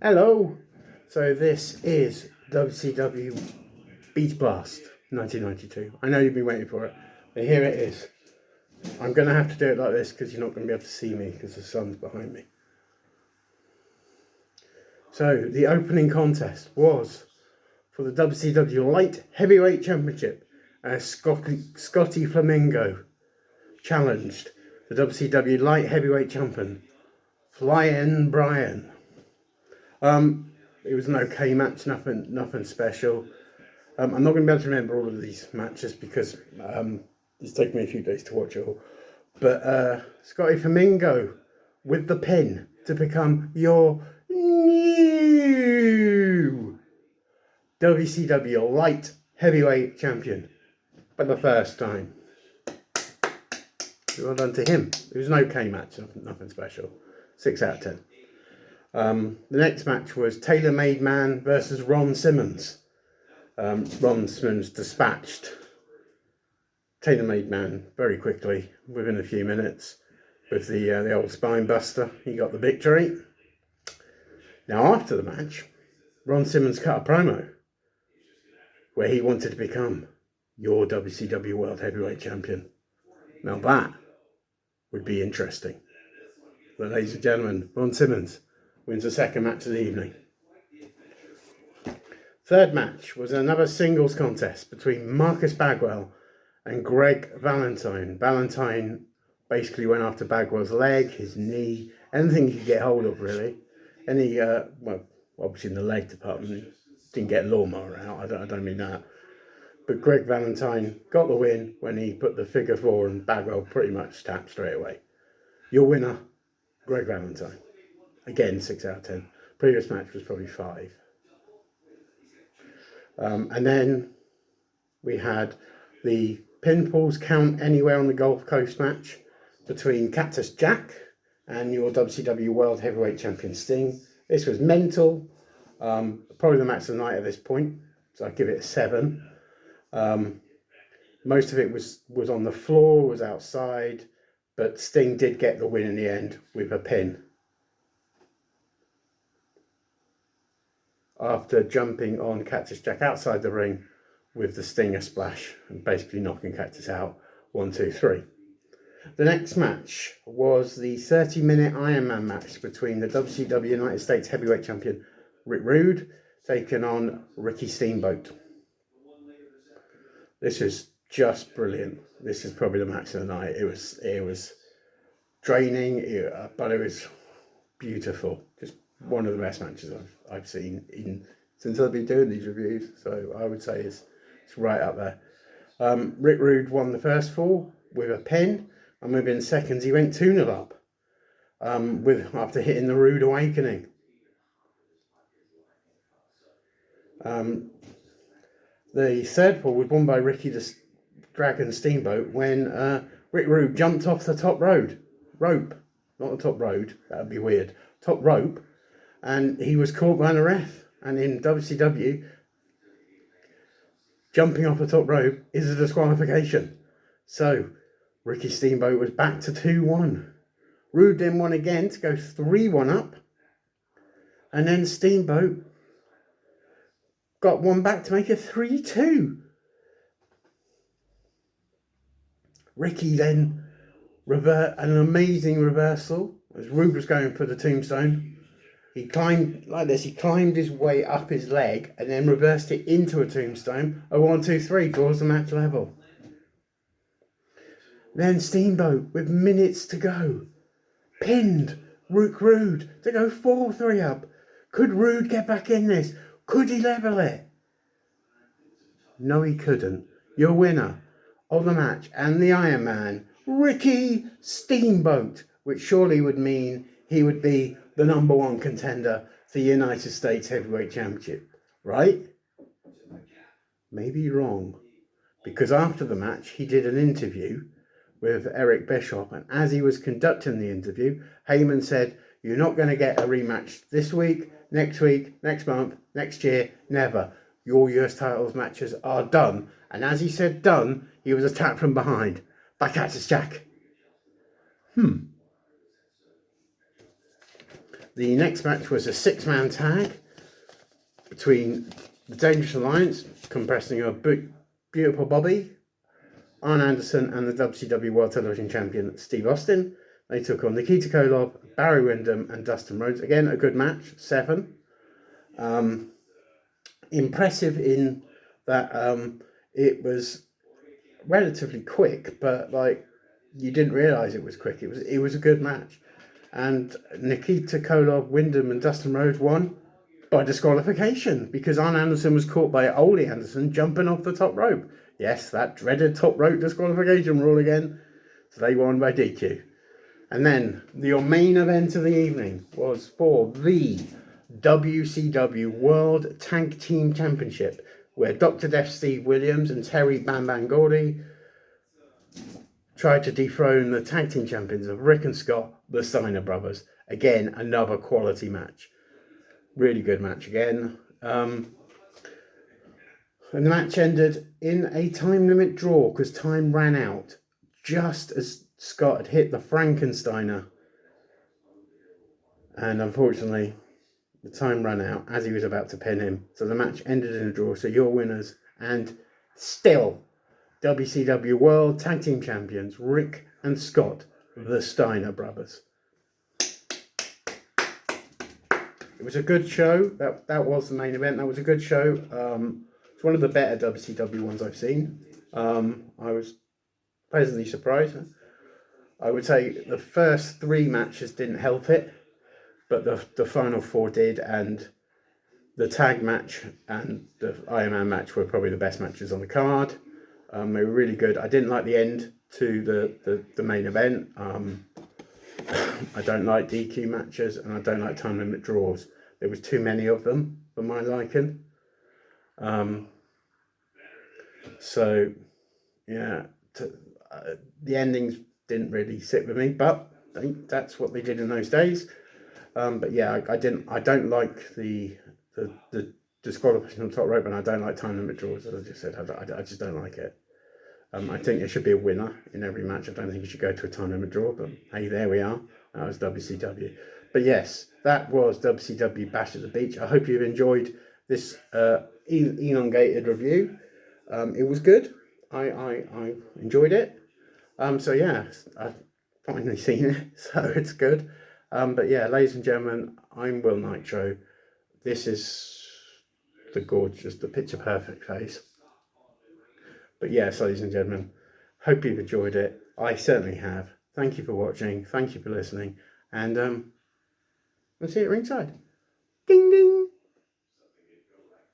Hello! So this is WCW Beach Blast 1992. I know you've been waiting for it, but here it is. I'm going to have to do it like this because you're not going to be able to see me because the sun's behind me. So the opening contest was for the WCW Light Heavyweight Championship as Scotty Flamingo challenged the WCW Light Heavyweight Champion Flying Brian. It was an okay match, nothing special. I'm not going to be able to remember all of these matches because it's taken me a few days to watch it all. But Scotty Flamingo with the pin to become your new WCW Light Heavyweight Champion for the first time. Well done to him. It was an okay match, nothing special. 6 out of 10. The next match was Tailor Made Man versus Ron Simmons. Ron Simmons dispatched Tailor Made Man very quickly, within a few minutes, with the old spine buster. He got the victory. Now after the match, Ron Simmons cut a promo where he wanted to become your WCW World Heavyweight Champion. Now that would be interesting. But ladies and gentlemen, Ron Simmons wins the second match of the evening. Third match was another singles contest between Marcus Bagwell and Greg Valentine. Valentine basically went after Bagwell's leg, his knee, anything he could get hold of really. Any, obviously in the leg department, he didn't get a lawnmower out, I don't mean that. But Greg Valentine got the win when he put the figure 4 and Bagwell pretty much tapped straight away. Your winner, Greg Valentine. Again, 6 out of 10. Previous match was probably 5. And then we had the pinfalls count anywhere on the Gulf Coast match between Cactus Jack and your WCW World Heavyweight Champion Sting. This was mental. Probably the match of the night at this point. So I'd give it a 7. Most of it was on the floor, was outside. But Sting did get the win in the end with a pin. After jumping on Cactus Jack outside the ring with the Stinger splash and basically knocking Cactus out. 1, 2, 3. The next match was the 30-minute Iron Man match between the WCW United States Heavyweight Champion Rick Rude taking on Ricky Steamboat. This is just brilliant. This is probably the match of the night. It was draining, but it was beautiful. Just one of the best matches I've seen since I've been doing these reviews. So I would say it's right up there. Rick Rude won the first 4 with a pin, and within seconds he went 2-0 up after hitting the Rude Awakening. The third fall was won by Ricky the Dragon Steamboat when Rick Rude jumped off the top rope, not the top road, that would be weird, top rope, and he was caught by the ref. And in WCW, jumping off the top rope is a disqualification. So Ricky Steamboat was back to 2-1. Rude then won again to go 3-1 up, and then Steamboat got one back to make it 3-2. Ricky then an amazing reversal as Rude was going for the tombstone. He climbed like this. He climbed his way up his leg and then reversed it into a tombstone. A 1, 2, 3 draws the match level. Then Steamboat, with minutes to go, pinned Rick Rude to go 4-3 up. Could Rude get back in this? Could he level it? No, he couldn't. Your winner of the match and the Iron Man, Ricky Steamboat, which surely would mean he would be the number 1 contender for the United States Heavyweight Championship, right? Maybe wrong, because after the match he did an interview with Eric Bischoff, and as he was conducting the interview, Heyman said, "You're not going to get a rematch this week, next month, next year, never. Your US titles matches are done." And as he said done, he was attacked from behind by Cactus Jack. The next match was a 6-man tag between the Dangerous Alliance, compressing of Beautiful Bobby, Arn Anderson, and the WCW World Television Champion Steve Austin. They took on Nikita Koloff, Barry Windham, and Dustin Rhodes. Again, a good match, 7. Impressive in that it was relatively quick, but like you didn't realise it was quick. It was a good match, and Nikita Koloff, Windham, and Dustin Rhodes won by disqualification because Arn Anderson was caught by Ole Anderson jumping off the top rope. Yes, that dreaded top rope disqualification rule again. So they won by DQ. And then your main event of the evening was for the WCW World Tag Team Championship, where Dr. Death Steve Williams and Terry Bam Bam Gordy tried to dethrone the tag team champions of Rick and Scott, the Steiner brothers. Again, another quality match. Really good match again. And the match ended in a time limit draw because time ran out just as Scott had hit the Frankensteiner. And unfortunately, the time ran out as he was about to pin him. So the match ended in a draw. So your winners and still WCW World Tag Team Champions, Rick and Scott, the Steiner brothers. It was a good show. That was the main event. That was a good show. It's one of the better WCW ones I've seen. I was pleasantly surprised. I would say the first 3 matches didn't help it, but the final 4 did, and the tag match and the Iron Man match were probably the best matches on the card. They were really good. I didn't like the end to the main event. I don't like DQ matches, and I don't like time limit draws. There was too many of them for my liking. So, yeah, the endings didn't really sit with me, but that's what they did in those days. But yeah, I don't like the disqualification on top rope, and I don't like time limit draws. As I just said, I just don't like it. I think there should be a winner in every match. I don't think you should go to a time limit draw, but hey, there we are. That was WCW. But yes, that was WCW Bash at the Beach. I hope you've enjoyed this elongated review. It was good. I enjoyed it. So yeah, I've finally seen it, so it's good. But yeah, ladies and gentlemen, I'm Will Nitro. This is the gorgeous, the picture perfect face. But yes, ladies and gentlemen, hope you've enjoyed it. I certainly have. Thank you for watching. Thank you for listening. And we'll see you at ringside. Ding, ding.